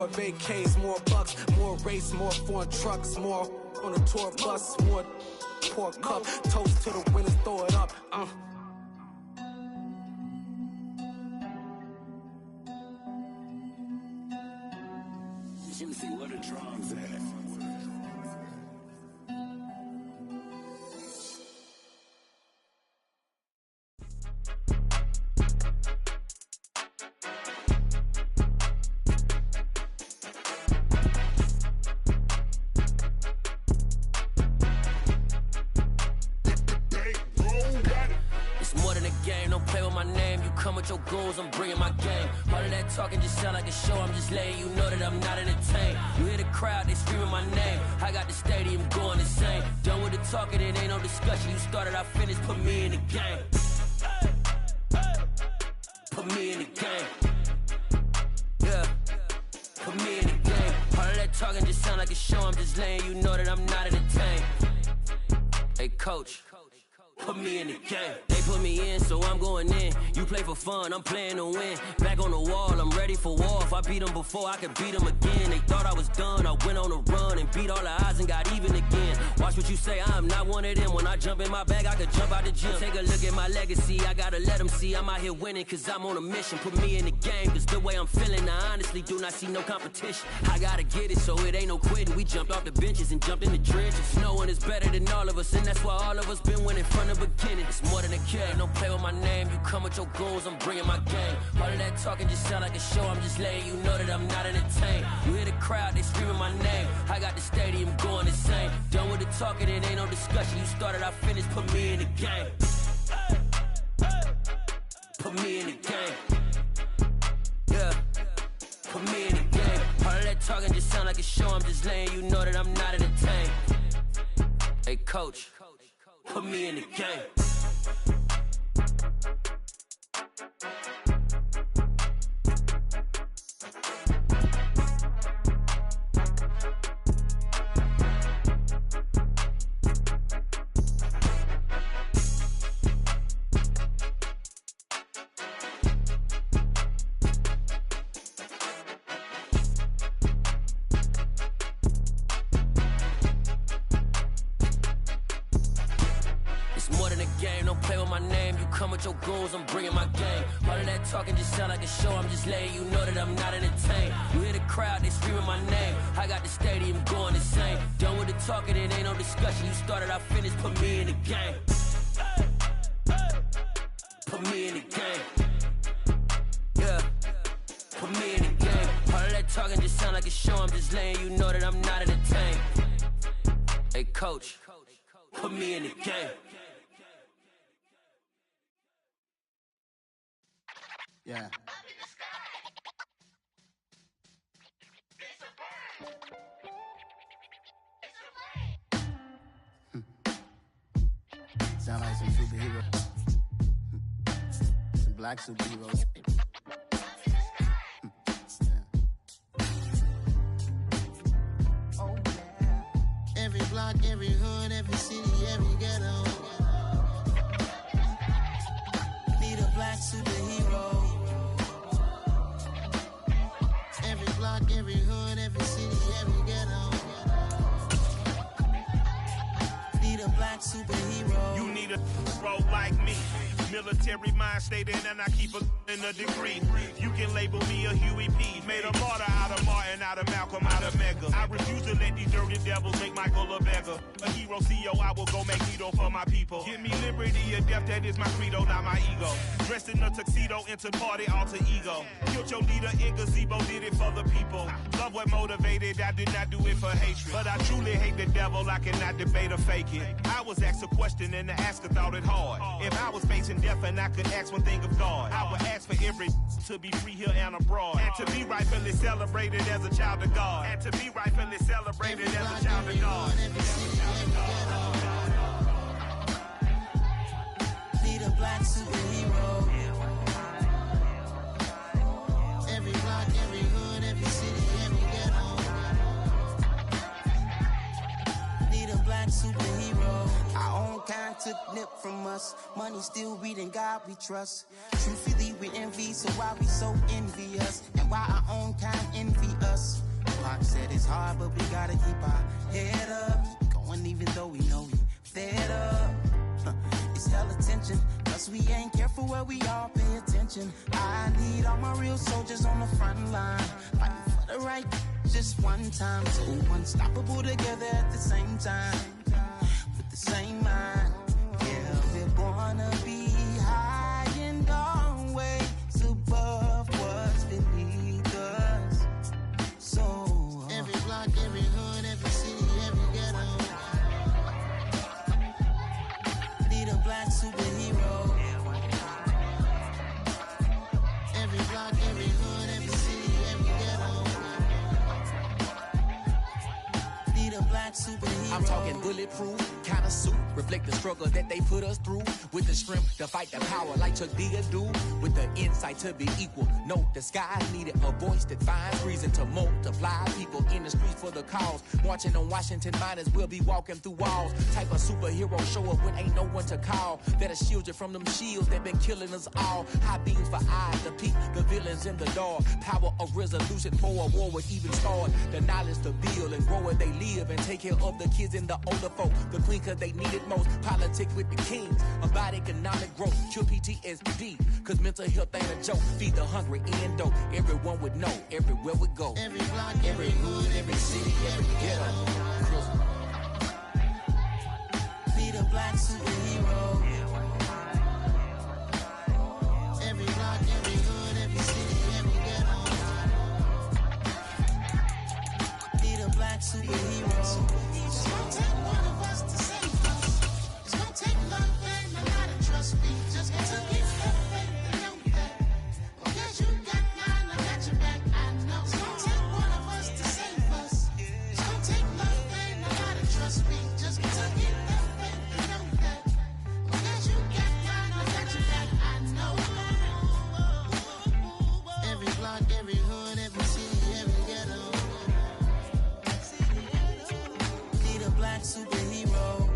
More vacays, more bucks, more race, more foreign trucks, more on a tour bus, more pour cup, toast to the winners, throw it up. Juicy, where the drums at? Your goals, I'm bringing my game. All of that talking just sound like a show. I'm just letting you know that I'm not entertained. You hear the crowd, they screaming my name. I got the stadium going insane. Done with the talking, it ain't no discussion. You started, I finished, put me in the game. Put me in the game. Yeah, put me in the game. All of that talking just sound like a show. I'm just letting you know that I'm not entertained. Hey coach, put me in the game. They put me in, so I'm going in. You play for fun, I'm playing to win. Back on the wall, I'm ready for war. If I beat them before, I could beat them again. They thought I was done, I went on a run and beat all the odds and got even again. Watch what you say, I'm not one of them. When I jump in my bag, I could jump out the gym. Take a look at my legacy, I gotta let them see I'm out here winning, cause I'm on a mission. Put me in the game, cause the way I'm feeling, I honestly do not see no competition. I gotta get it, so it ain't no quitting. We jumped off the benches and jumped in the trenches. No one is better than all of us, and that's why all of us been winning from the beginning. It's more than a game, don't play with my name. You come with your goals, I'm bringing my game. All of that talking just sound like a show. I'm just letting you know that I'm not entertained. You hear the crowd, they screaming my name. I got the stadium going insane. Done with the talking, it ain't no discussion. You started, I finished, put me in the game. Put me in the game. Yeah, put me in the game. All of that talking just sound like a show. I'm just letting you know that I'm not entertained. Hey coach, put me in the game. Your goals, I'm bringing my game. All of that talking just sound like a show. I'm just letting you know that I'm not entertained. You hear the crowd, they screaming my name. I got the stadium going insane. Done with the talking, it ain't no discussion. You started, I finished, put me in the game. Put me in the game. Yeah, put me in the game. All of that talking just sound like a show. I'm just letting you know that I'm not entertained. Hey coach, put me in the game. Yeah. Sound like some superheroes. Some black superheroes. Oh yeah. Every block, every hood, every city, every ghetto. Need a black superhero. Every block, every hood, every city, every ghetto. Need a black superhero. You need a bro like me. Military mind stated, and I keep a in a degree. You can label me a Huey P. Made a martyr out of Martin, out of Malcolm, out of Mega. I refuse to let these dirty devils make Michael a beggar. A hero CEO, I will go make Nito for my people. Give me liberty or death, that is my credo, not my ego. Dressed in a tuxedo, into party, alter ego. Killed your leader in gazebo, did it for the people. Love what motivated, I did not do it for hatred. But I truly hate the devil, I cannot debate or fake it. I was asked a question and the asker thought it hard. If I was facing death and I could ask one thing of God, I would ask for every to be free here and abroad. And to be rightfully celebrated as a child of God. And to be rightfully celebrated as a child of God. Need a black superhero. Every block, every hood, every city, every ghetto. Need a black superhero. Our own kind took nip from us. Money still reading God we trust. Truthfully, with envy, so why we so envious? And why our own kind envy us? Pac said it's hard, but we gotta keep our head up. Going even though we know we fed up. It's hella tension, cause we ain't careful where we all pay attention. I need all my real soldiers on the front line, fighting for the right just one time. So unstoppable together at the same time, with the same mind. Yeah, we're born to be high and always above what's beneath us. So every block, every hood, every city, every ghetto, need a black superhero. every block, every hood, every city, every ghetto, Need a black superhero. I'm talking bulletproof kind of suit, reflect the struggle that they put us through, with the strength to fight the power like Chuck D do, with the insight to be equal. No disguise needed, a voice that finds reason to multiply. People in the streets for the cause, marching on Washington miners will be walking through walls. Type of superhero show up when ain't no one to call, that'll shield you from them shields that been killing us all. High beams for eyes to peek the villains in the dark. Power of resolution for a war would even start. The knowledge to build and grow where they live and take care of the kids and the older folk. The queen cause they need it most. Politic with the kings. About economic growth. Cure PTSD. Cause mental health ain't a joke. Feed the hungry and dope. Everyone would know. Everywhere we go. every block, every hood, every city, every ghetto. Need a black superhero. Every block, every hood, every city, every ghetto. Need a black superhero. It's gonna take one of us to save us. It's gonna take love and a lot of trust. We just got to keep that faith and know that. Because you got mine, I got your back, I know. It's gonna take one of us to save us. It's gonna take love and a lot of trust. We just got to keep that faith and know that. Because you got mine, I got your back, I know. Every block, every hood, every city, every ghetto. Need a black superhero.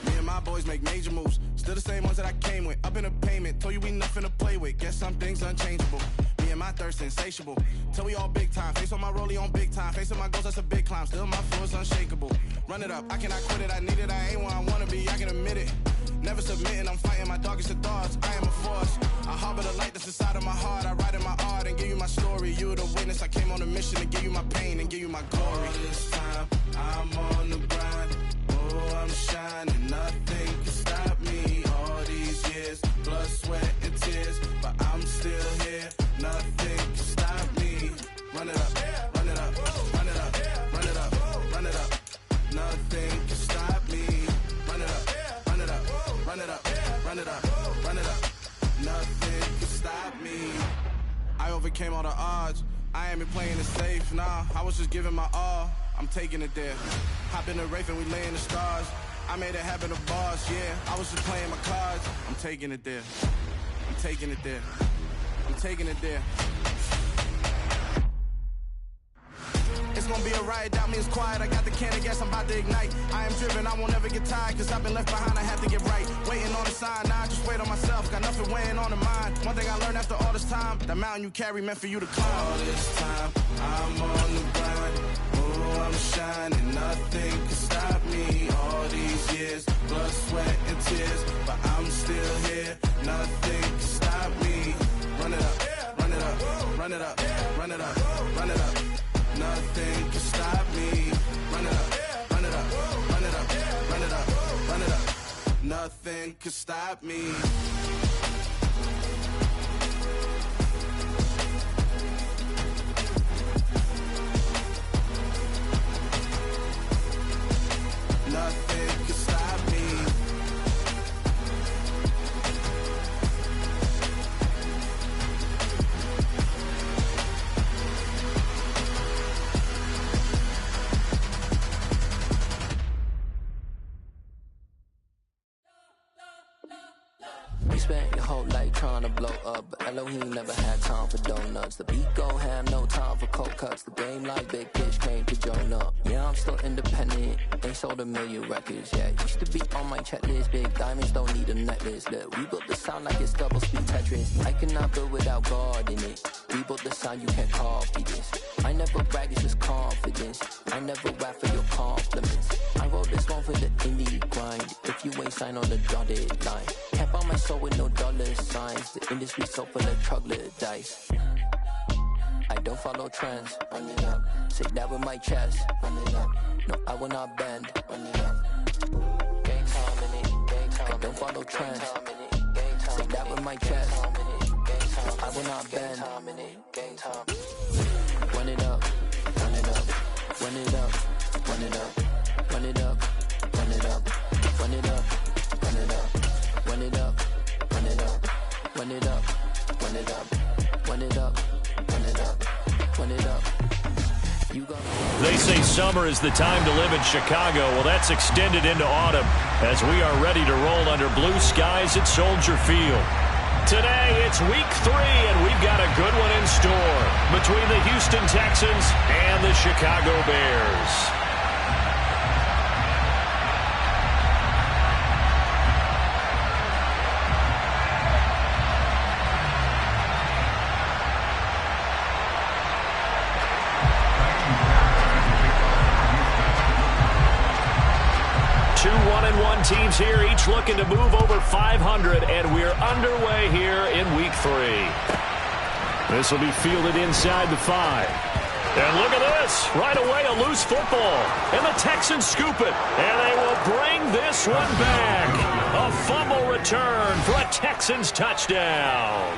Me and my boys make major moves. Still the same ones that I came with. Up in the payment, told you we nothing to play with. Guess some things unchangeable. Me and my thirst insatiable. Till we all big time. Face on my rollie on big time. Facing my goals, that's a big climb. Still my flow is unshakable. Run it up, I cannot quit it. I need it, I ain't where I wanna be, I can admit it. Never submitting, I'm fighting my darkest of thoughts. I am a force. I harbor the light that's inside of my heart. I write in my art and give you my story. You the witness, I came on a mission to give you my pain and give you my glory. All this time, I'm on the grind. Oh, I'm shining, nothing can stop me. All these years, blood, sweat, and tears, but I'm still here. Nothing can stop me. Run it up, run it up, run it up, run it up, run it up. Nothing can stop me. Run it up, run it up, run it up, run it up, run it up. Nothing can stop me. I overcame all the odds. I ain't been playing it safe, nah. I was just giving my all. I'm taking it there. Hop in the Wraith and we lay in the stars. I made it happen to bars, yeah. I was just playing my cards. I'm taking it there. I'm taking it there. I'm taking it there. It's gonna be a riot, doubt me it's quiet. I got the can of gas, I'm about to ignite. I am driven, I won't ever get tired, cause I've been left behind, I have to get right. Waiting on the sign, now I just wait on myself. Got nothing weighing on the mind. One thing I learned after all this time, the mountain you carry meant for you to climb. All this time, I'm on the grind. Oh, I'm shining, nothing can stop me. All these years, blood, sweat, and tears, but I'm still here. Nothing can stop me. Run it up, run it up, run it up, run it up, run it up. Nothing can stop me. Run it up, run it up, run it up, run it up, run it up. Nothing can stop me. Nothing can stop me. trying to blow up, but Elohim never had time for donuts. The beat go ham, no time for cold cuts. The game like Big Fish came to Jonah. Yeah, I'm still independent, ain't sold a million records yet. Used to be on my checklist, big diamonds don't need a necklace. Look, we built the sound like it's double speed Tetris. I cannot build without God in it. We built the sound, you can't copy this. I never brag, it's just confidence. I never rap for your compliments. I wrote this one for the indie grind. If you ain't signed on the dotted line, can't buy my soul with no dollar signs. The industry so full of troglodytes. I don't follow trends. Run it up. Say that with my chest. Run it up. No, I will not bend. Run it up. Gang time in it. Gang time. I don't follow trends. Say that with my chest. I will not bend. Gang time. Run it up. Run it up. Run it up. Run it up. Run it up. Run it up. Run it up. Run it up. Run it up. Run it up. Run it up. Run it up. Run it up. Run it up. Run it up. You got. They say summer is the time to live in Chicago. Well, that's extended into autumn as we are ready to roll under blue skies at Soldier Field. Today, it's week 3, and we've got a good one in store between the Houston Texans and the Chicago Bears. Two 1-1 teams here, each looking to move over 500, and we're underway here in week 3. This will be fielded inside the 5. And look at this, right away a loose football, and the Texans scoop it, and they will bring this one back. A fumble return for a Texans touchdown.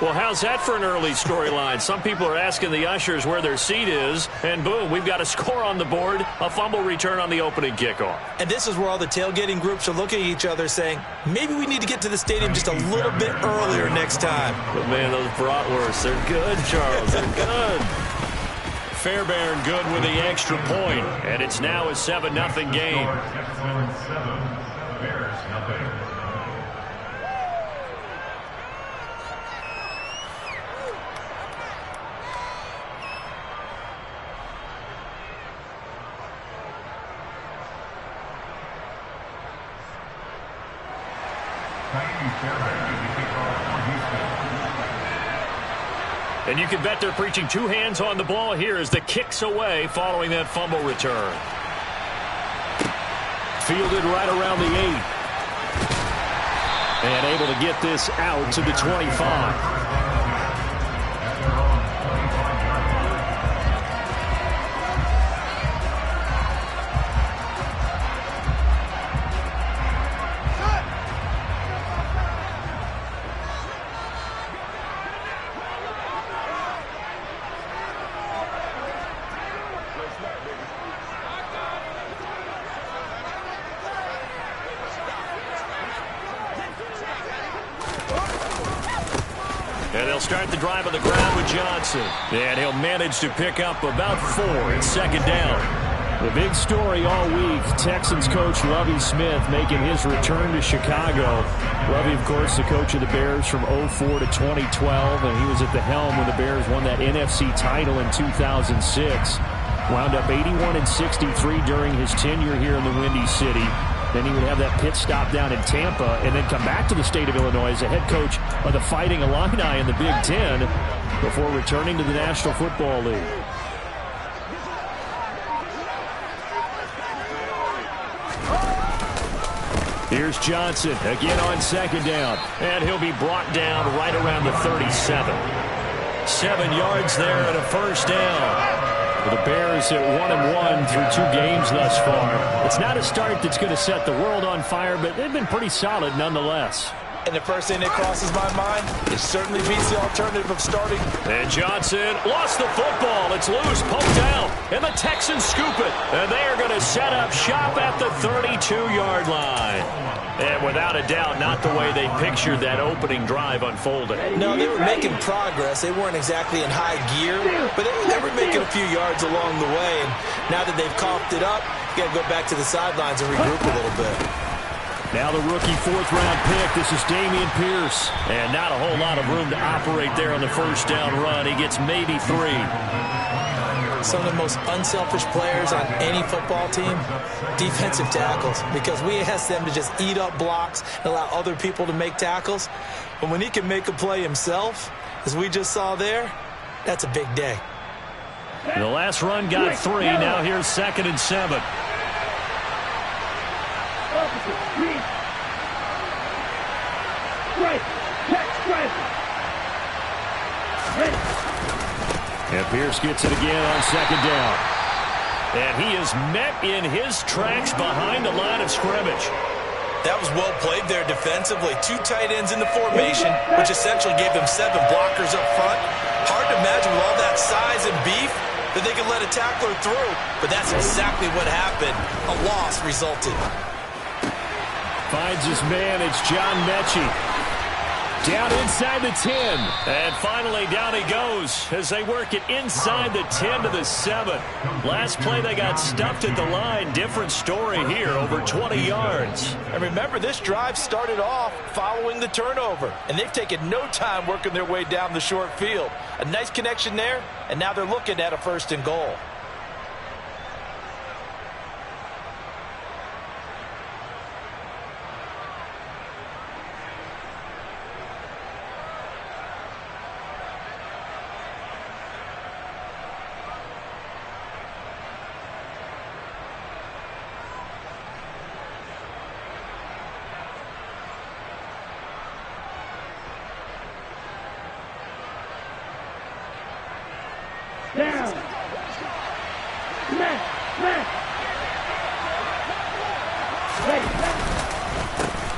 Well, how's that for an early storyline? Some people are asking the ushers where their seat is, and boom, we've got a score on the board, a fumble return on the opening kickoff. And this is where all the tailgating groups are looking at each other saying, maybe we need to get to the stadium just a little bit earlier next time. But man, those bratwursts, they're good, Charles, they're good. Fairbairn good with the extra point, and it's now a 7-0 game. Bears nothing. And you can bet they're preaching 2 hands on the ball here as the kick's away following that fumble return. Fielded right around the 8. And able to get this out to the 25. And they'll start the drive on the ground with Johnson. And he'll manage to pick up about 4 in second down. The big story all week, Texans coach Lovie Smith making his return to Chicago. Lovie, of course, the coach of the Bears from 2004 to 2012, and he was at the helm when the Bears won that NFC title in 2006. Wound up 81-63 during his tenure here in the Windy City. Then he would have that pit stop down in Tampa and then come back to the state of Illinois as a head coach of the Fighting Illini in the Big Ten before returning to the National Football League. Here's Johnson again on second down, and he'll be brought down right around the 37. 7 yards there and a first down. The Bears at 1-1 through 2 games thus far. It's not a start that's going to set the world on fire, but they've been pretty solid nonetheless. And the first thing that crosses my mind, it certainly beats the alternative of starting. And Johnson lost the football. It's loose, poked out, and the Texans scoop it. And they are going to set up shop at the 32-yard line. And without a doubt, not the way they pictured that opening drive unfolding. No, they were making progress. They weren't exactly in high gear, but they were making a few yards along the way. And now that they've coughed it up, you got to go back to the sidelines and regroup a little bit. Now the rookie fourth-round pick. This is Dameon Pierce. And not a whole lot of room to operate there on the first down run. He gets maybe 3. Some of the most unselfish players on any football team, defensive tackles, because we ask them to just eat up blocks and allow other people to make tackles. But when he can make a play himself, as we just saw there, that's a big day. The last run got 3. Now here's 2nd and 7. And Pierce gets it again on 2nd down. And he is met in his tracks behind the line of scrimmage. That was well played there defensively. 2 tight ends in the formation, which essentially gave them 7 blockers up front. Hard to imagine with all that size and beef that they could let a tackler through. But that's exactly what happened. A loss resulted. Finds his man. It's John Mechie. Down inside the 10. And finally down he goes as they work it inside the 10 to the 7. Last play they got stuffed at the line. Different story here, over 20 yards. And remember, this drive started off following the turnover. And they've taken no time working their way down the short field. A nice connection there, and now they're looking at a 1st and goal.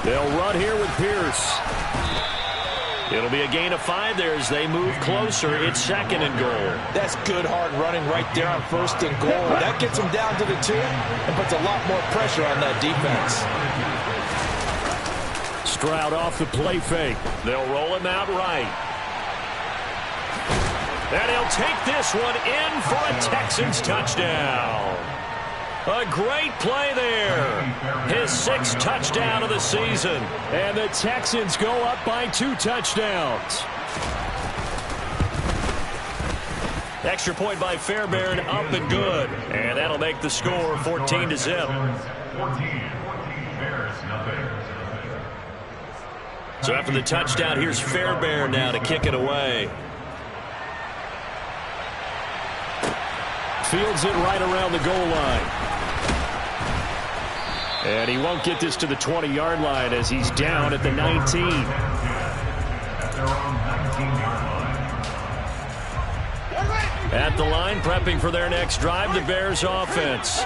They'll run here with Pierce. It'll be a gain of 5 there as they move closer. It's 2nd and goal. That's good hard running right there on 1st and goal. That gets them down to the 2 and puts a lot more pressure on that defense. Stroud off the play fake. They'll roll him out right. And he'll take this one in for a Texans touchdown. A great play there. His 6th touchdown of the season. And the Texans go up by 2 touchdowns. Extra point by Fairbairn, up and good. And that'll make the score 14-0. So after the touchdown, here's Fairbairn now to kick it away. Fields it right around the goal line. And he won't get this to the 20-yard line as he's down at the 19. At the line, prepping for their next drive, the Bears offense.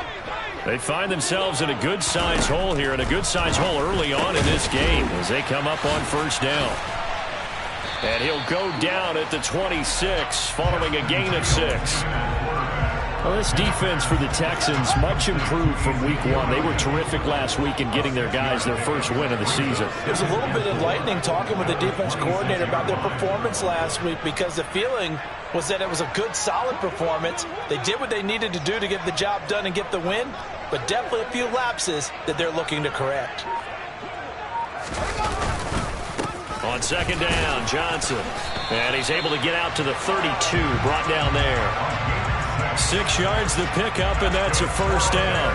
They find themselves in a good-sized hole here, and a good-sized hole early on in this game as they come up on 1st down. And he'll go down at the 26 following a gain of 6. Well, this defense for the Texans, much improved from week 1. They were terrific last week in getting their guys their first win of the season. It was a little bit enlightening talking with the defense coordinator about their performance last week, because the feeling was that it was a good, solid performance. They did what they needed to do to get the job done and get the win, but definitely a few lapses that they're looking to correct. On 2nd down, Johnson. And he's able to get out to the 32, brought down there. 6 yards the pickup, and that's a 1st down.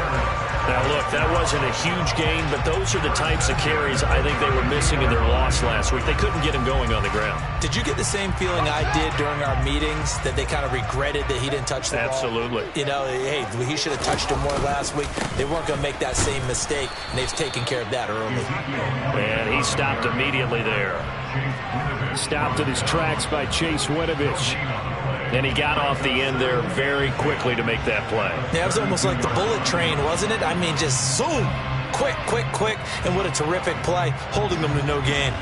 Now, look, that wasn't a huge gain, but those are the types of carries I think they were missing in their loss last week. They couldn't get him going on the ground. Did you get the same feeling I did during our meetings, that they kind of regretted that he didn't touch the ball? Absolutely. You know, hey, he should have touched him more last week. They weren't going to make that same mistake, and they've taken care of that early. And he stopped immediately there. Stopped in his tracks by Chase Winovich. And he got off the end there very quickly to make that play. Yeah, it was almost like the bullet train, wasn't it? I mean, just zoom, quick, quick, quick, and what a terrific play, holding them to no gain.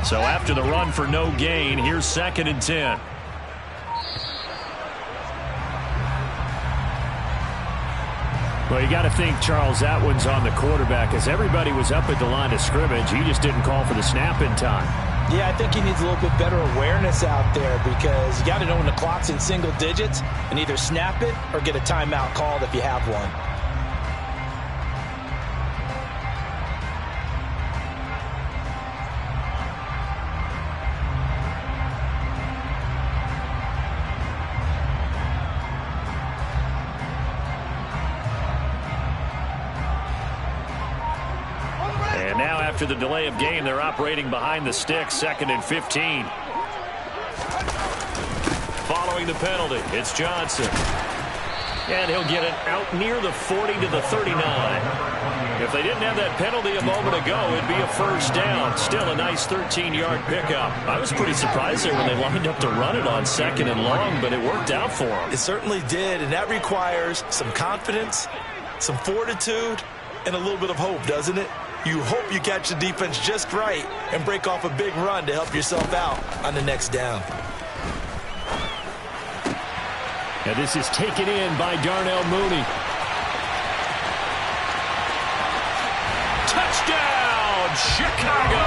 So after the run for no gain, here's 2nd and 10. Well, you got to think, Charles, that one's on the quarterback as everybody was up at the line of scrimmage. He just didn't call for the snap in time. Yeah, I think he needs a little bit better awareness out there because you got to know when the clock's in single digits and either snap it or get a timeout called if you have one. And now after the delay of game, they're operating behind the sticks, 2nd and 15. Following the penalty, it's Johnson. And he'll get it out near the 40 to the 39. If they didn't have that penalty a moment ago, it'd be a first down. Still a nice 13-yard pickup. I was pretty surprised there when they lined up to run it on 2nd and long, but it worked out for them. It certainly did, and that requires some confidence, some fortitude, and a little bit of hope, doesn't it? You hope you catch the defense just right and break off a big run to help yourself out on the next down. And this is taken in by Darnell Mooney. Touchdown, Chicago!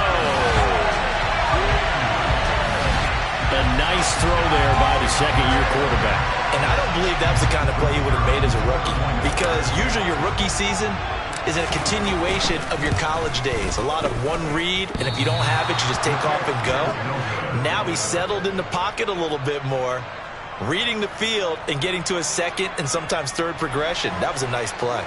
A nice throw there by the second-year quarterback. And I don't believe that was the kind of play he would have made as a rookie, because usually your rookie season is a continuation of your college days. A lot of one read, and if you don't have it, you just take off and go. Now he's settled in the pocket a little bit more, reading the field and getting to a second and sometimes third progression. That was a nice play.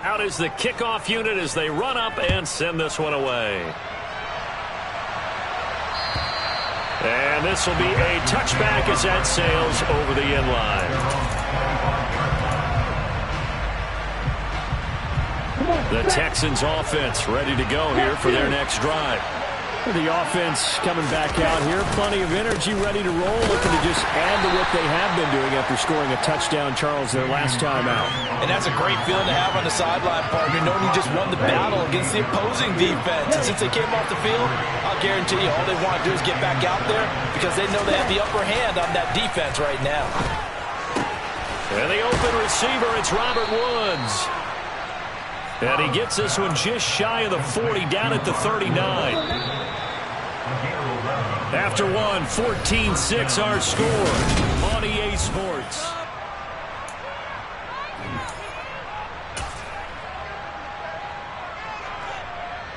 Out is the kickoff unit as they run up and send this one away. And this will be a touchback as that sails over the end line. The Texans offense ready to go here for their next drive. The offense coming back out here. Plenty of energy, ready to roll, looking to just add to what they have been doing after scoring a touchdown, Charles, their last time out. And that's a great feeling to have on the sideline, partner, knowing you just won the battle against the opposing defense. And since they came off the field, I'll guarantee you all they want to do is get back out there because they know they have the upper hand on that defense right now. And the open receiver, it's Robert Woods. And he gets this one just shy of the 40, down at the 39. After one, 14-6 our score on EA Sports.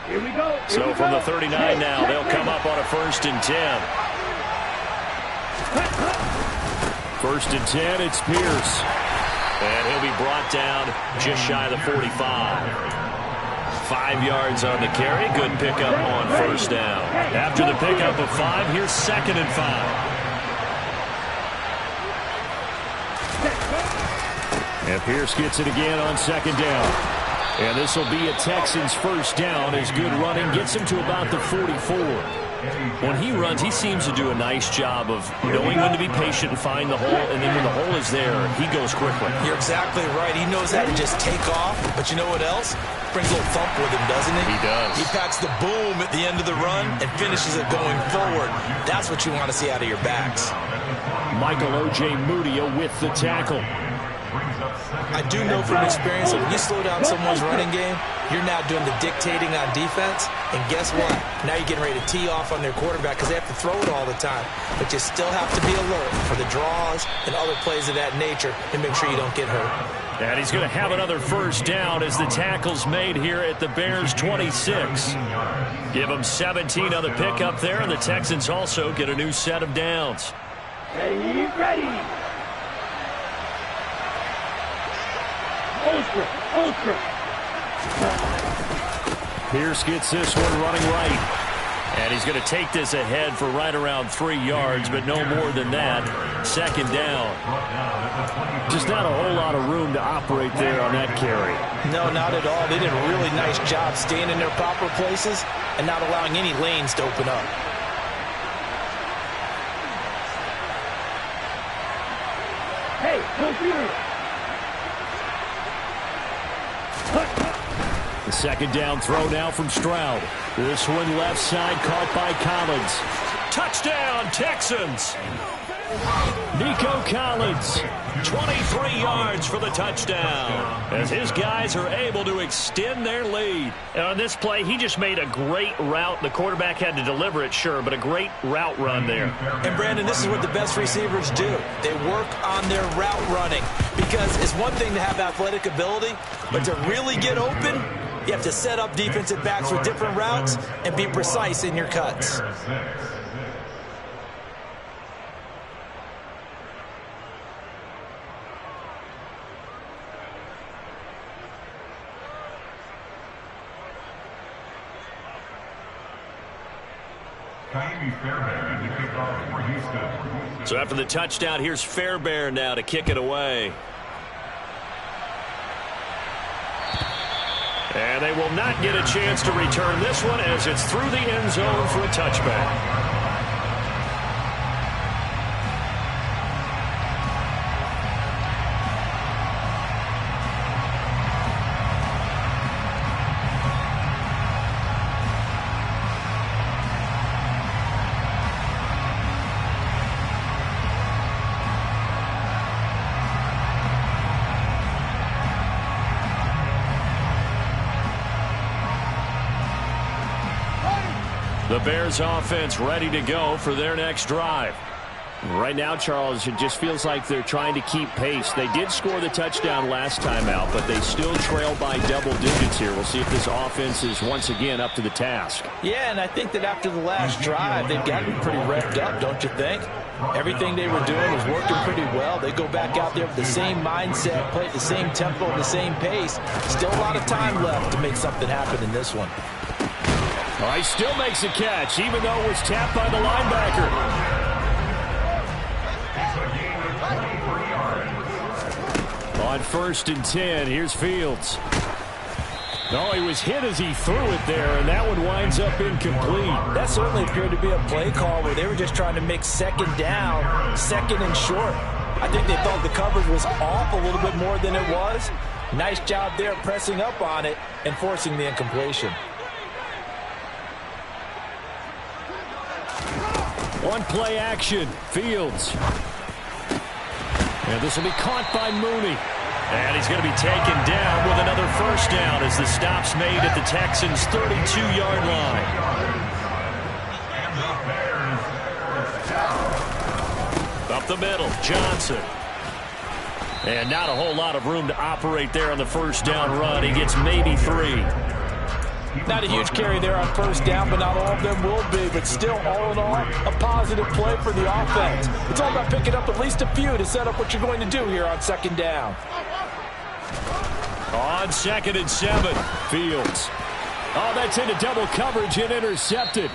Here we go. So from the 39 now, they'll come up on a 1st and 10. 1st and 10, it's Pierce. And he'll be brought down just shy of the 45. 5 yards on the carry. Good pickup on 1st down. After the pickup of 5, here's 2nd and 5. And Pierce gets it again on 2nd down. And this will be a Texans 1st down as good running gets him to about the 44. When he runs, he seems to do a nice job of knowing when to be patient and find the hole, and then when the hole is there, he goes quickly. You're exactly right. He knows how to just take off, but you know what else? Brings a little thump with him, doesn't he? He does. He packs the boom at the end of the run and finishes it going forward. That's what you want to see out of your backs. Michael O.J. Mudia with the tackle. I do know from experience that when you slow down someone's running game, you're now doing the dictating on defense. And guess what? Now you're getting ready to tee off on their quarterback because they have to throw it all the time. But you still have to be alert for the draws and other plays of that nature and make sure you don't get hurt. And he's going to have another 1st down as the tackle's made here at the Bears' 26. Give them 17 on the pickup there, and the Texans also get a new set of downs. Hey, ready. Ultra. Pierce gets this one running right. And he's going to take this ahead for right around 3 yards, but no more than that. 2nd down. Just not a whole lot of room to operate there on that carry. No, not at all. They did a really nice job staying in their proper places and not allowing any lanes to open up. Hey, computer. The 2nd down throw now from Stroud. This one left side caught by Collins. Touchdown, Texans! Nico Collins, 23 yards for the touchdown, as his guys are able to extend their lead. And on this play, he just made a great route. The quarterback had to deliver it, sure, but a great route run there. And, Brandon, this is what the best receivers do. They work on their route running, because it's one thing to have athletic ability, but to really get open, you have to set up defensive backs with different routes and be precise in your cuts. So after the touchdown, here's Fairbairn now to kick it away. And they will not get a chance to return this one as it's through the end zone for a touchback. The Bears offense ready to go for their next drive. Right now, Charles, it just feels like they're trying to keep pace. They did score the touchdown last time out, but they still trail by double digits here. We'll see if this offense is once again up to the task. Yeah, and I think that after the last drive, they've got to be pretty revved up, don't you think? Everything they were doing was working pretty well. They go back out there with the same mindset, play at the same tempo, the same pace. Still a lot of time left to make something happen in this one. Oh, he still makes a catch, even though it was tapped by the linebacker. On 1st and 10, here's Fields. No, he was hit as he threw it there, and that one winds up incomplete. That certainly appeared to be a play call where they were just trying to make second down, second and short. I think they thought the coverage was off a little bit more than it was. Nice job there pressing up on it and forcing the incompletion. One play action, Fields. And this will be caught by Mooney. And he's going to be taken down with another first down as the stop's made at the Texans' 32-yard line. Up the middle, Johnson. And not a whole lot of room to operate there on the first down run. He gets maybe 3. Not a huge carry there on first down, but not all of them will be. But still, all in all, a positive play for the offense. It's all about picking up at least a few to set up what you're going to do here on second down. On 2nd and 7, Fields. Oh, that's into double coverage and intercepted.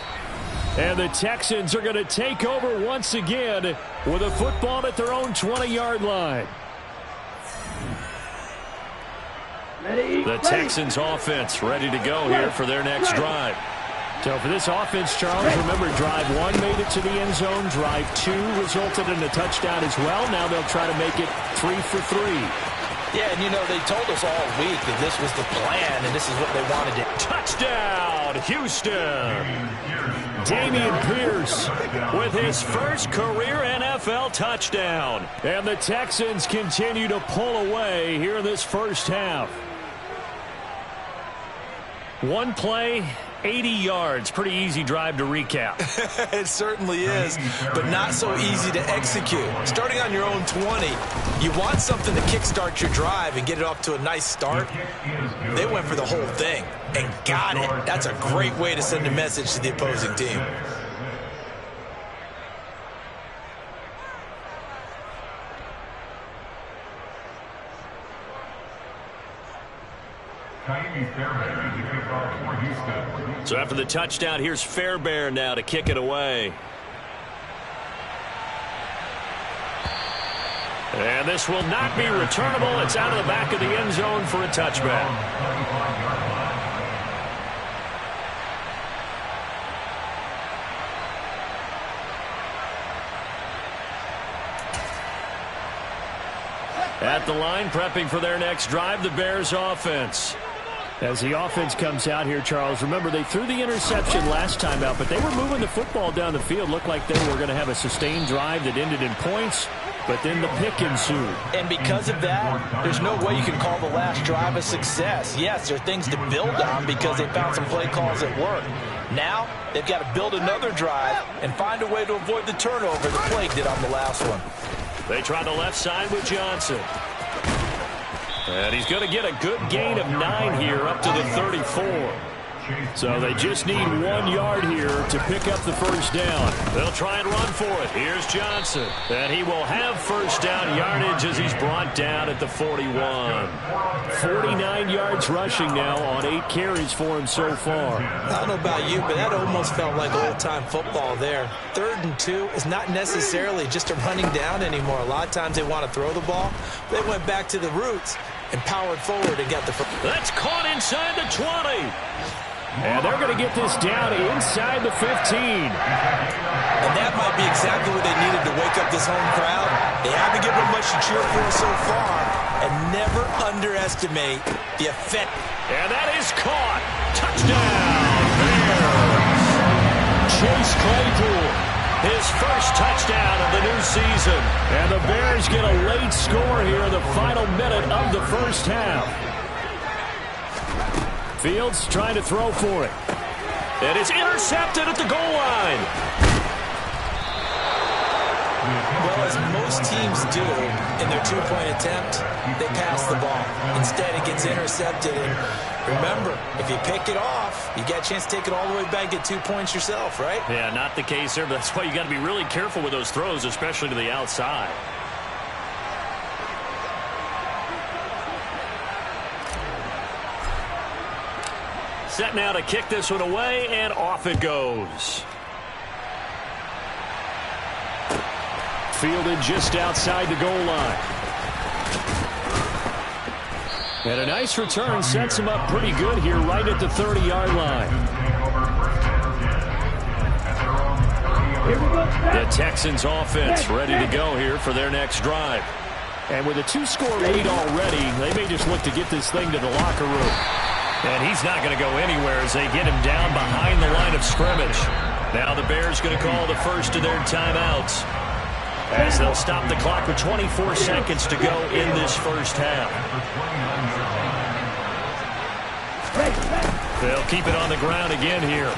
And the Texans are going to take over once again with a football at their own 20-yard line. The Texans offense ready to go here for their next drive. So for this offense, Charles, remember drive 1 made it to the end zone. Drive 2 resulted in a touchdown as well. Now they'll try to make it 3 for 3. Yeah, and you know, they told us all week that this was the plan and this is what they wanted to. Touchdown, Houston. Dameon Pierce with his first career NFL touchdown. And the Texans continue to pull away here in this first half. One play, 80 yards. Pretty easy drive to recap. It certainly is, but not so easy to execute. Starting on your own 20, you want something to kickstart your drive and get it off to a nice start. They went for the whole thing and got it. That's a great way to send a message to the opposing team. So after the touchdown, here's Fairbairn now to kick it away. And this will not be returnable. It's out of the back of the end zone for a touchback. At the line, prepping for their next drive, the Bears offense. As the offense comes out here, Charles, remember they threw the interception last time out, but they were moving the football down the field. Looked like they were going to have a sustained drive that ended in points, but then the pick ensued. And because of that, there's no way you can call the last drive a success. Yes, there are things to build on because they found some play calls that work. Now, they've got to build another drive and find a way to avoid the turnover the Plague did on the last one. They try the left side with Johnson. And he's going to get a good gain of 9 here up to the 34. So they just need 1 yard here to pick up the first down. They'll try and run for it. Here's Johnson. And he will have first down yardage as he's brought down at the 41. 49 yards rushing now on 8 carries for him so far. I don't know about you, but that almost felt like old-time football there. 3rd and 2 is not necessarily just a running down anymore. A lot of times they want to throw the ball. They went back to the roots and powered forward and got the first. That's caught inside the 20. And they're going to get this down inside the 15. And that might be exactly what they needed to wake up this home crowd. They haven't given them much to cheer for so far. And never underestimate the effect. And that is caught. Touchdown, Bears. Chase Claypool, his first touchdown of the new season. And the Bears get a late score here in the final minute of the first half. Fields trying to throw for it. And it's intercepted at the goal line. Well, as most teams do in their two-point attempt, they pass the ball. Instead, it gets intercepted. And remember, if you pick it off, you got a chance to take it all the way back, get 2 points yourself, right? Yeah, not the case there, but that's why you got to be really careful with those throws, especially to the outside. Set now to kick this one away, and off it goes. Fielded just outside the goal line. And a nice return sets him up pretty good here right at the 30-yard line. The Texans offense ready to go here for their next drive. And with a 2-score lead already, they may just look to get this thing to the locker room. And he's not going to go anywhere as they get him down behind the line of scrimmage. Now the Bears going to call the first of their timeouts as they'll stop the clock with 24 seconds to go in this first half. They'll keep it on the ground again here.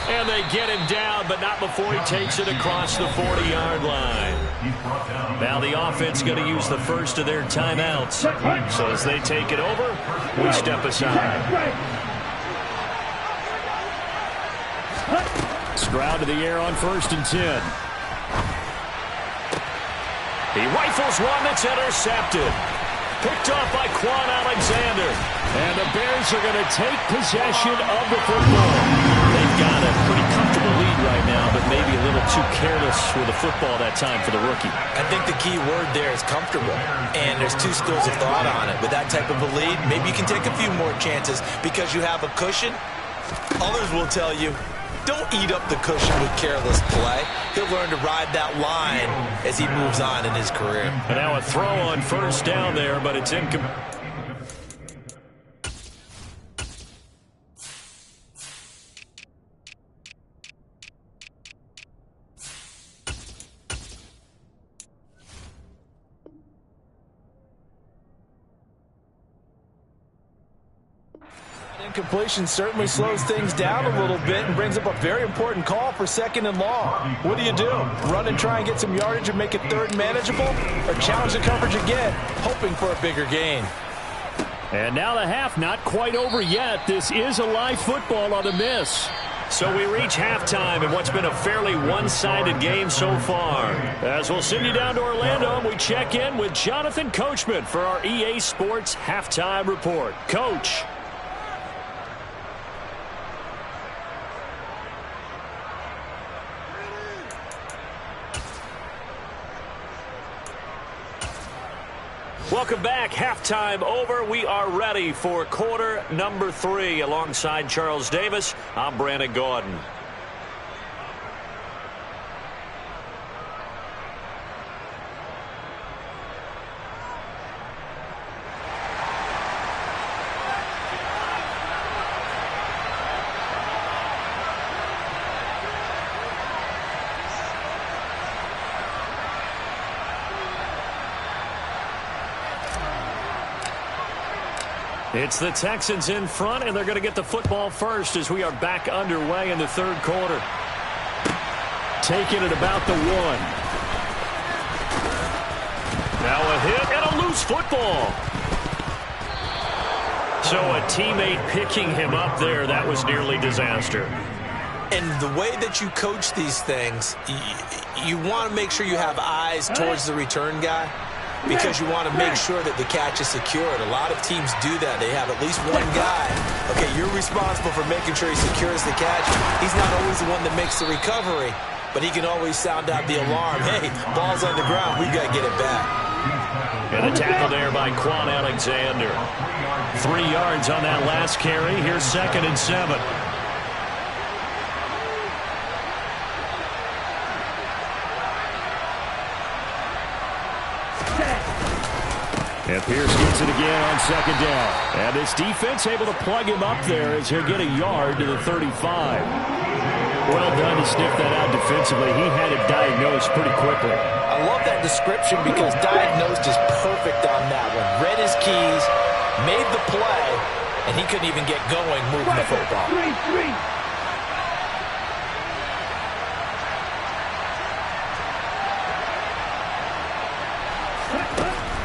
And they get him down, but not before he takes it across the 40-yard line. Now the offense going to use the first of their timeouts. So as they take it over, we step aside. Stroud to the air on 1st and 10. He rifles one that's intercepted. Picked off by Quan Alexander. And the Bears are going to take possession of the football. They've got a pretty comfortable lead right now, but maybe a little too careless with the football that time for the rookie. I think the key word there is comfortable. And there's 2 schools of thought on it. With that type of a lead, maybe you can take a few more chances because you have a cushion. Others will tell you, don't eat up the cushion with careless play. He'll learn to ride that line as he moves on in his career. And now a throw on 1st down there, but it's incomplete. Incompletion certainly slows things down a little bit and brings up a very important call for 2nd and long. What do? Run and try and get some yardage and make it 3rd and manageable? Or challenge the coverage again, hoping for a bigger gain? And now the half not quite over yet. This is a live football on the miss. So we reach halftime in what's been a fairly one-sided game so far. As we'll send you down to Orlando, and we check in with Jonathan Coachman for our EA Sports Halftime Report. Coach. Welcome back. Halftime over. We are ready for quarter number 3. Alongside Charles Davis, I'm Brandon Gordon. It's the Texans in front, and they're going to get the football first as we are back underway in the third quarter. Taking it about the 1. Now a hit and a loose football. So a teammate picking him up there, that was nearly disaster. And the way that you coach these things, you want to make sure you have eyes towards the return guy because you want to make sure that the catch is secured. A lot of teams do that. They have at least one guy. Okay, you're responsible for making sure he secures the catch. He's not always the one that makes the recovery, but he can always sound out the alarm. Hey, ball's on the ground. We've got to get it back. And a tackle there by Quan Alexander. 3 yards on that last carry. Here's 2nd and 7. And Pierce gets it again on 2nd down. And this defense able to plug him up there as he'll get a yard to the 35. Well done to sniff that out defensively. He had it diagnosed pretty quickly. I love that description because diagnosed is perfect on that one. Read his keys, made the play, and he couldn't even get going moving the football.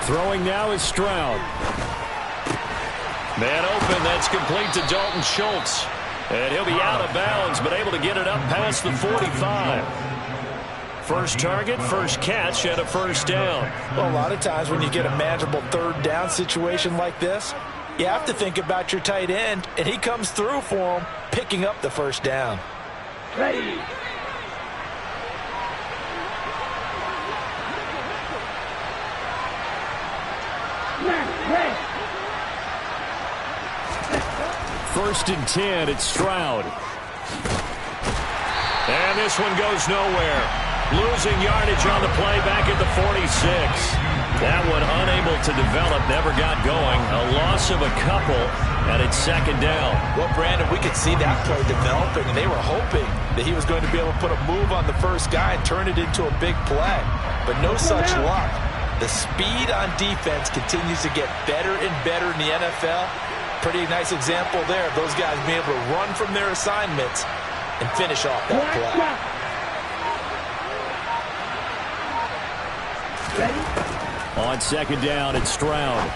Throwing now is Stroud. Man open, that's complete to Dalton Schultz. And he'll be out of bounds, but able to get it up past the 45. First target, first catch, and a first down. Well, a lot of times when you get a manageable 3rd down situation like this, you have to think about your tight end, and he comes through for him, picking up the first down. Ready. First and 10, it's Stroud. And this one goes nowhere. Losing yardage on the play back at the 46. That one unable to develop, never got going. A loss of a couple, and it's 2nd down. Well, Brandon, we could see that play developing, and they were hoping that he was going to be able to put a move on the first guy and turn it into a big play. But no such luck. The speed on defense continues to get better and better in the NFL. Pretty nice example there of those guys being able to run from their assignments and finish off that play. On 2nd down, it's Stroud.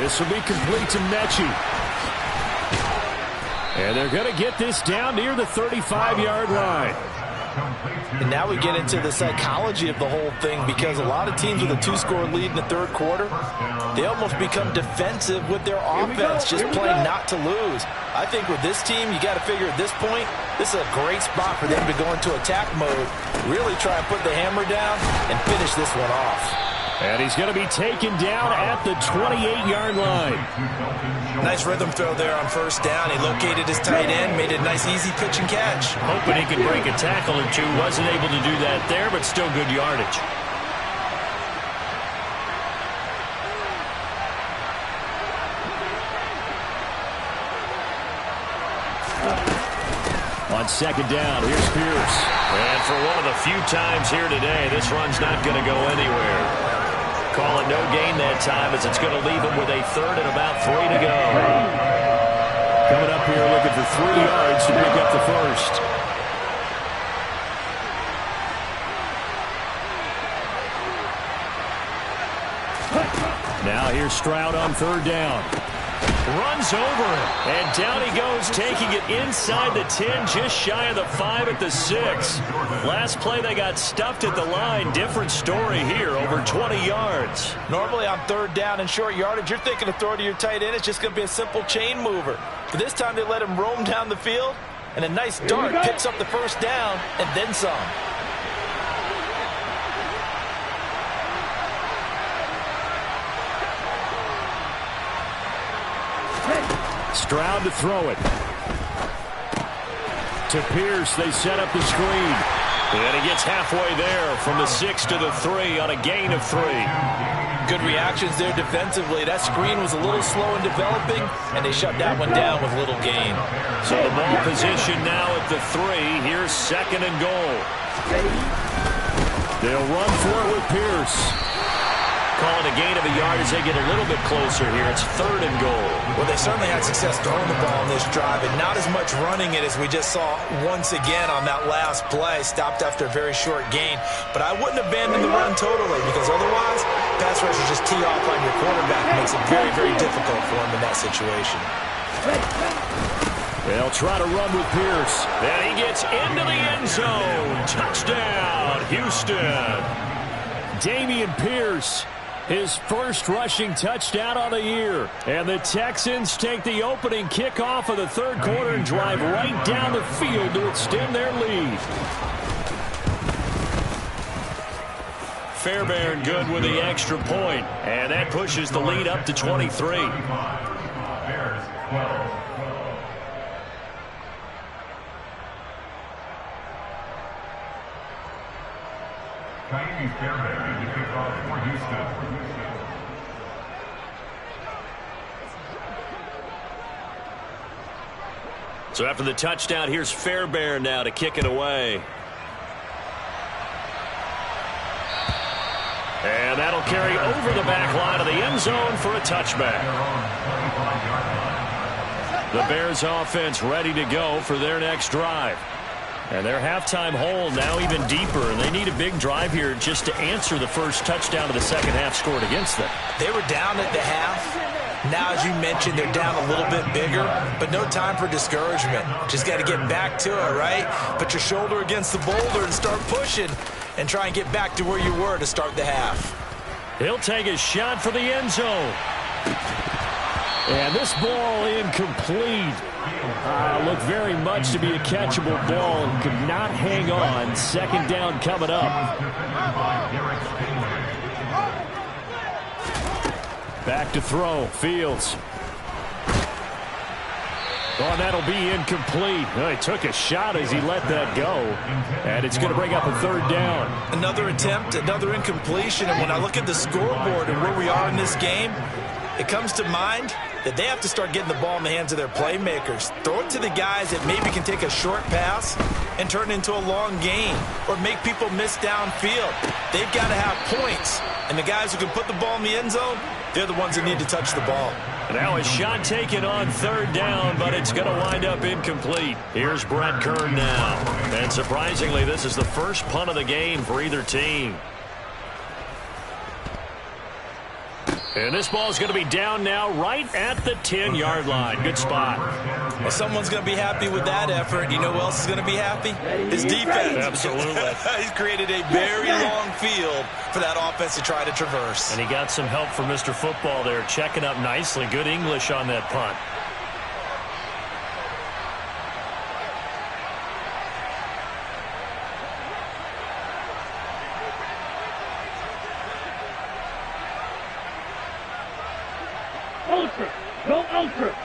This will be complete to Mechie. And they're going to get this down near the 35-yard line. And now we get into the psychology of the whole thing because a lot of teams with a 2-score lead in the 3rd quarter, they almost become defensive with their offense, just playing not to lose. I think with this team, you got to figure at this point, this is a great spot for them to go into attack mode, really try and put the hammer down and finish this one off. And he's going to be taken down at the 28-yard line. Nice rhythm throw there on first down. He located his tight end, made a nice easy pitch and catch. Hoping he could break a tackle or two. Wasn't able to do that there, but still good yardage. On 2nd down, here's Pierce. And for one of the few times here today, this run's not going to go anywhere. Call it no gain that time as it's going to leave him with a 3rd and about 3 to go. Coming up here looking for 3 yards to pick up the first. Now here's Stroud on 3rd down. Runs over him, and down he goes, taking it inside the 10, just shy of the 5 at the 6. Last play, they got stuffed at the line. Different story here, over 20 yards. Normally on 3rd down and short yardage, you're thinking of throwing to your tight end. It's just going to be a simple chain mover. But this time they let him roam down the field, and a nice dart picks up the first down, and then some. Stroud to throw it. To Pierce, they set up the screen. And he gets halfway there from the 6 to the 3 on a gain of 3. Good reactions there defensively. That screen was a little slow in developing, and they shut that one down with little gain. So the ball position now at the 3. Here's 2nd and goal. They'll run for it with Pierce. Calling a gain of a yard as they get a little bit closer here. It's 3rd and goal. Well, they certainly had success throwing the ball on this drive, and not as much running it as we just saw once again on that last play. Stopped after a very short gain. But I wouldn't abandon the run totally, because otherwise, pass rushers just tee off on your quarterback. It makes it very, very difficult for him in that situation. They'll try to run with Pierce. And he gets into the end zone. Touchdown, Houston. Damian Pierce, his first rushing touchdown of the year. And the Texans take the opening kickoff of the 3rd quarter and drive right down the field to extend their lead. Fairbairn good with the extra point. And that pushes the lead up to 23. Fairbairn to kick off for Houston. So after the touchdown, here's Fairbairn now to kick it away. And that'll carry over the back line of the end zone for a touchback. The Bears offense ready to go for their next drive. And their halftime hole now even deeper, and they need a big drive here just to answer the first touchdown of the second half scored against them. They were down at the half. Now, as you mentioned, they're down a little bit bigger, but no time for discouragement. Just got to get back to it, right? Put your shoulder against the boulder and start pushing and try and get back to where you were to start the half. He'll take a shot for the end zone. And this ball incomplete. Looked very much to be a catchable ball and could not hang on. 2nd down coming up. Back to throw. Fields. Oh, that'll be incomplete. Oh, he took a shot as he let that go. And it's going to bring up a 3rd down. Another attempt, another incompletion. And when I look at the scoreboard and where we are in this game, it comes to mind that they have to start getting the ball in the hands of their playmakers. Throw it to the guys that maybe can take a short pass and turn it into a long gain or make people miss downfield. They've got to have points. And the guys who can put the ball in the end zone, they're the ones that need to touch the ball. Now a shot taken on 3rd down, but it's going to wind up incomplete. Here's Brett Kern now. And surprisingly, this is the first punt of the game for either team. And this ball is going to be down now right at the 10-yard line. Good spot. Well, someone's going to be happy with that effort. You know who else is going to be happy? His defense. Absolutely. He's created a very long field for that offense to try to traverse. And he got some help from Mr. Football there, checking up nicely. Good English on that punt. Ultra. Go ultra.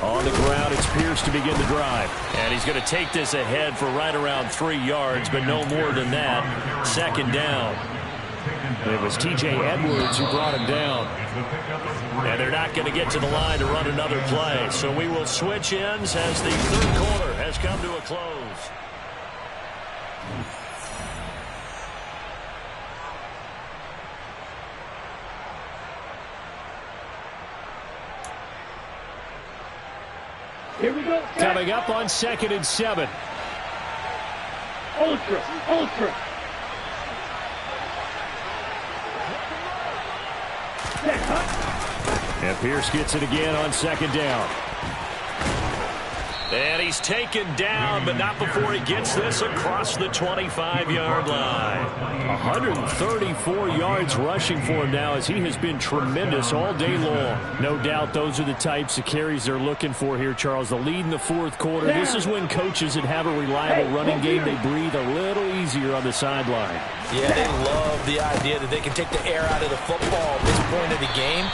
On the ground, it's Pierce to begin the drive. And he's going to take this ahead for right around 3 yards, but no more than that. 2nd down. It was T.J. Edwards who brought him down. And they're not going to get to the line to run another play. So we will switch ends as the 3rd quarter has come to a close. Here we go. Coming up on 2nd and 7. Ultra. And Pierce gets it again on 2nd down. And he's taken down, but not before he gets this across the 25-yard line. 134 yards rushing for him now as he has been tremendous all day long. No doubt those are the types of carries they're looking for here, Charles. The lead in the 4th quarter. This is when coaches that have a reliable running game, they breathe a little easier on the sideline. Yeah, they love the idea that they can take the air out of the football at this point of the game.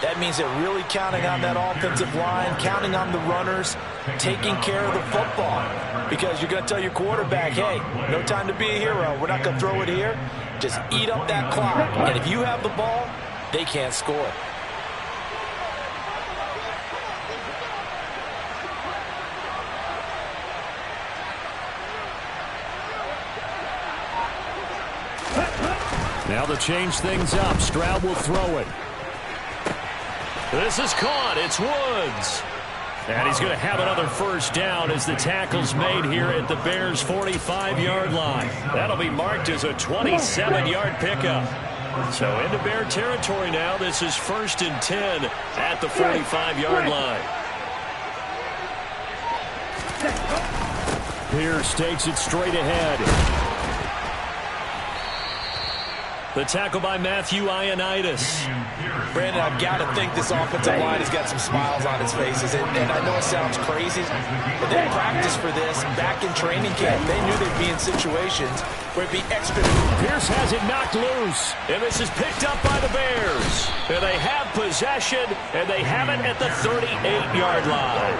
That means they're really counting on that offensive line, counting on the runners, taking care of the football. Because you're going to tell your quarterback, hey, no time to be a hero. We're not going to throw it here. Just eat up that clock. And if you have the ball, they can't score. Now to change things up, Stroud will throw it. This is caught. It's Woods. And he's going to have another first down as the tackle's made here at the Bears' 45-yard line. That'll be marked as a 27-yard pickup. So into Bear territory now. This is 1st and 10 at the 45-yard line. Pierce takes it straight ahead. The tackle by Matthew Ioannidis. Brandon, I've got to think this offensive line has got some smiles on its faces. And I know it sounds crazy, but they practiced for this back in training camp. They knew they'd be in situations where it'd be extra. Pierce has it knocked loose. And this is picked up by the Bears. And they have possession, and they have it at the 38-yard line.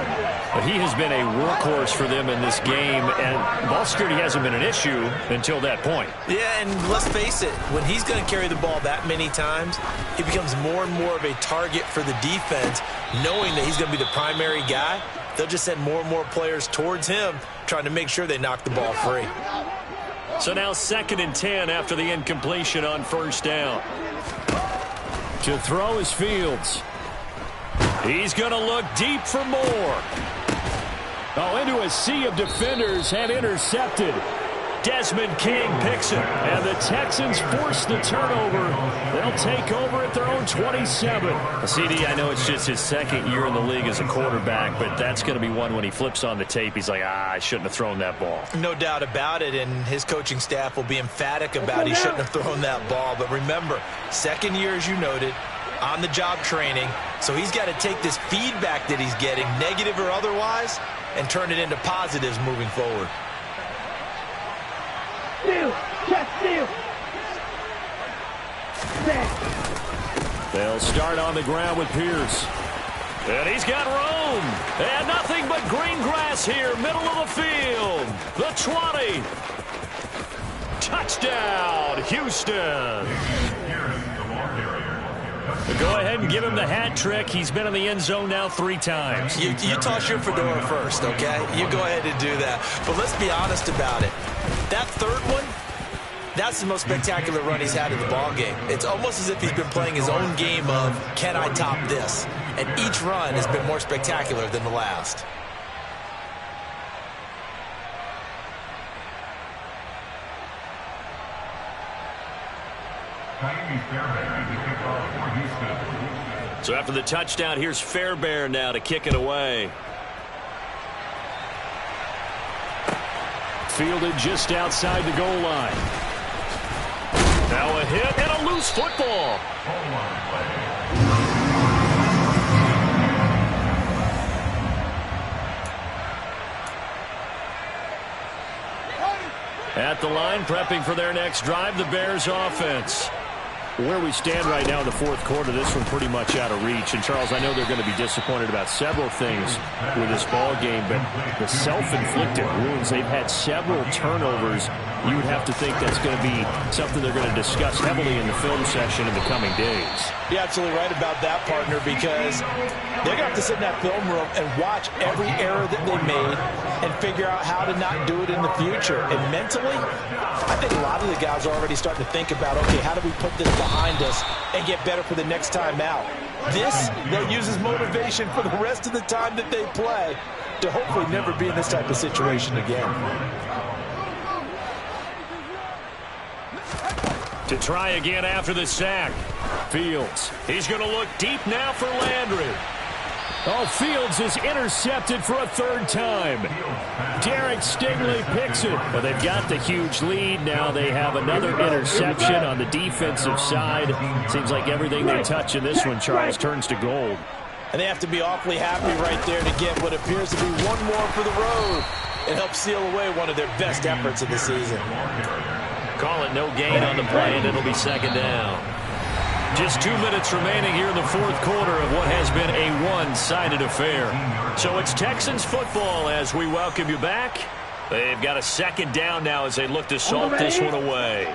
But he has been a workhorse for them in this game, and ball security hasn't been an issue until that point. Yeah, and let's face it, when he's going to carry the ball that many times, he becomes more and more of a target for the defense, knowing that he's going to be the primary guy. They'll just send more and more players towards him, trying to make sure they knock the ball free. So now 2nd and 10 after the incompletion on first down. To throw is Fields. He's going to look deep for more. Oh, into a sea of defenders and intercepted. Desmond King picks it, and the Texans force the turnover. They'll take over at their own 27. CD, I know it's just his 2nd year in the league as a quarterback, but that's going to be one when he flips on the tape. He's like, I shouldn't have thrown that ball. No doubt about it, and his coaching staff will be emphatic about he shouldn't have thrown that ball. But remember, 2nd year, as you noted, on-the-job training, so he's got to take this feedback that he's getting, negative or otherwise, and turn it into positives moving forward. They'll start on the ground with Pierce. And he's got room. And nothing but green grass here, middle of the field. The 20. Touchdown, Houston. Go ahead and give him the hat trick. He's been in the end zone now 3 times. You toss your fedora first, okay? You go ahead and do that. But let's be honest about it. That 3rd one, that's the most spectacular run he's had in the ballgame. It's almost as if he's been playing his own game of, can I top this? And each run has been more spectacular than the last. So after the touchdown, here's Fairbairn now to kick it away. Fielded just outside the goal line. Now a hit and a loose football. At the line, prepping for their next drive, the Bears offense. Where we stand right now in the 4th quarter, this one pretty much out of reach. And, Charles, I know they're going to be disappointed about several things with this ball game, but the self-inflicted wounds, they've had several turnovers. You would have to think that's going to be something they're going to discuss heavily in the film session in the coming days. You're absolutely right about that, partner, because they're going to have to sit in that film room and watch every error that they made and figure out how to not do it in the future. And mentally, I think a lot of the guys are already starting to think about, okay, how do we put this behind us and get better for the next time out? This, they'll use as motivation for the rest of the time that they play to hopefully never be in this type of situation again. To try again after the sack. Fields. He's going to look deep now for Landry. Oh, Fields is intercepted for a 3rd time. Derek Stingley picks it. Well, they've got the huge lead. Now they have another interception on the defensive side. Seems like everything they touch in this one, Charles, turns to gold. And they have to be awfully happy right there to get what appears to be one more for the road. It helps seal away one of their best efforts of the season. Call it no gain on the play, and it'll be 2nd down. Just 2 minutes remaining here in the 4th quarter of what has been a one-sided affair. So it's Texans football as we welcome you back. They've got a 2nd down now as they look to salt this one away.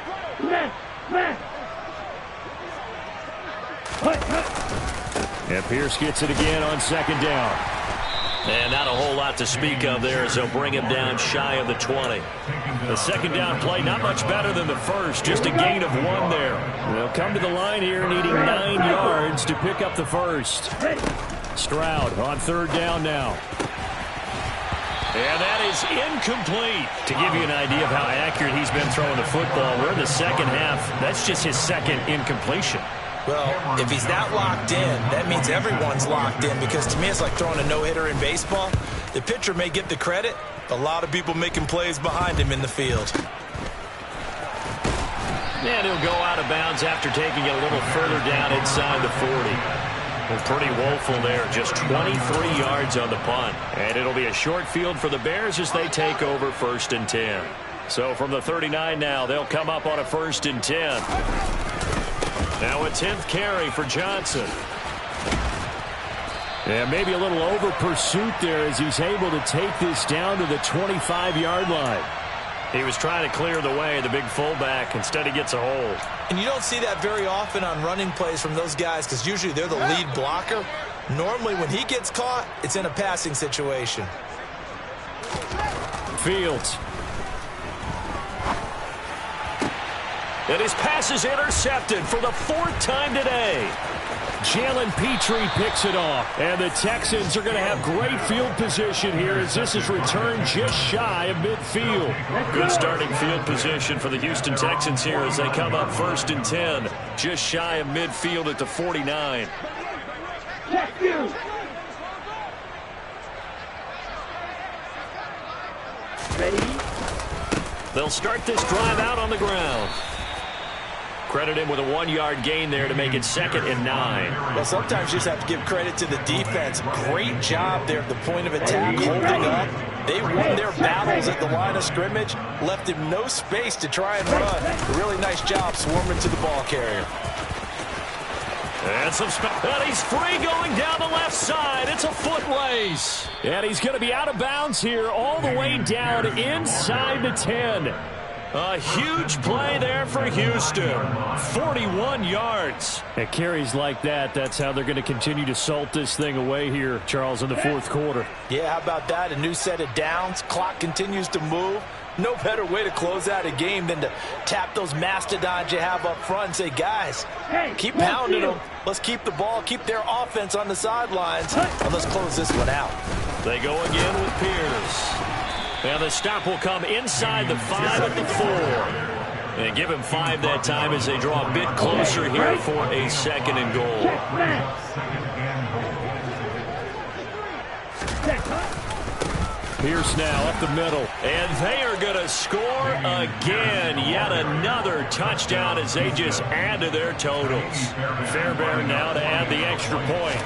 And Pierce gets it again on 2nd down. And not a whole lot to speak of there as they'll bring him down shy of the 20. The second down play, not much better than the first, just a gain of 1 there. They'll come to the line here needing 9 yards to pick up the first. Stroud on third down now. And that is incomplete. To give you an idea of how accurate he's been throwing the football, we're in the second half. That's just his second incompletion. Well, if he's not locked in, that means everyone's locked in, because to me it's like throwing a no-hitter in baseball. The pitcher may get the credit, a lot of people making plays behind him in the field. And he'll go out of bounds after taking it a little further down inside the 40. Well, pretty woeful there, just 23 yards on the punt. And it'll be a short field for the Bears as they take over 1st and 10. So from the 39 now, they'll come up on a 1st and 10. Now a 10th carry for Johnson. And maybe a little over pursuit there as he's able to take this down to the 25-yard line. He was trying to clear the way, the big fullback. Instead, he gets a hold. And you don't see that very often on running plays from those guys, because usually they're the lead blocker. Normally, when he gets caught, it's in a passing situation. Fields. And his pass is intercepted for the 4th time today. Jalen Petrie picks it off. And the Texans are going to have great field position here as this is returned just shy of midfield. Good starting field position for the Houston Texans here as they come up 1st and 10. Just shy of midfield at the 49. Ready? They'll start this drive out on the ground. Credit him with a 1-yard gain there to make it 2nd and 9. Well, sometimes you just have to give credit to the defense. Great job there at the point of attack, holding up. They won their battles at the line of scrimmage, left him no space to try and run. A really nice job swarming to the ball carrier. And he's free going down the left side. It's a foot race. And he's going to be out of bounds here all the way down inside the 10. A huge play there for Houston. 41 yards. At carries like that, that's how they're going to continue to salt this thing away here, Charles, in the 4th quarter. Yeah, how about that? A new set of downs. Clock continues to move. No better way to close out a game than to tap those mastodons you have up front and say, guys, keep pounding them. Let's keep the ball, keep their offense on the sidelines, and let's close this one out. They go again with Pierce. And the stop will come inside the 5 at the 4. And give him 5 that time as they draw a bit closer here for a 2nd and goal. Pierce now up the middle. And they are going to score again. Yet another touchdown as they just add to their totals. Fairbairn now to add the extra point.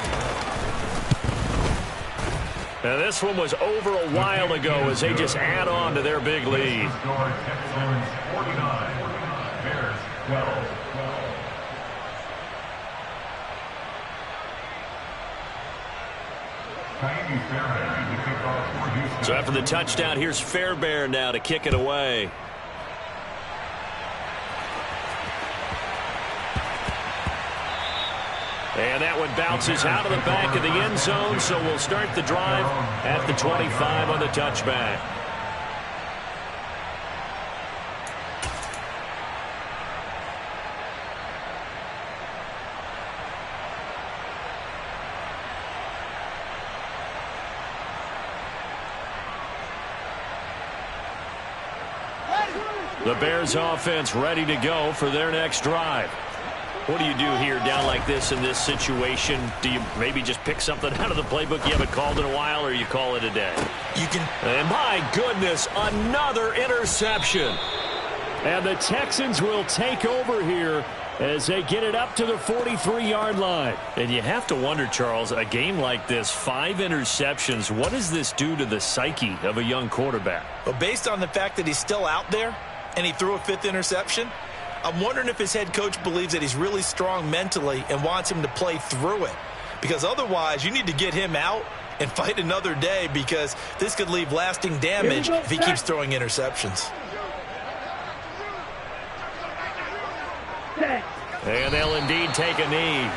Now this one was over a while ago as they just add on to their big lead. So after the touchdown, here's Fairbairn now to kick it away. And that one bounces out of the back of the end zone, so we'll start the drive at the 25 on the touchback. The Bears offense ready to go for their next drive. What do you do here down like this in this situation? Do you maybe just pick something out of the playbook you haven't called in a while, or you call it a day? You can. And my goodness, another interception. And the Texans will take over here as they get it up to the 43-yard line. And you have to wonder, Charles, a game like this, 5 interceptions, what does this do to the psyche of a young quarterback? Well, based on the fact that he's still out there and he threw a 5th interception, I'm wondering if his head coach believes that he's really strong mentally and wants him to play through it. Because otherwise, you need to get him out and fight another day, because this could leave lasting damage if he keeps throwing interceptions. And they'll indeed take a knee.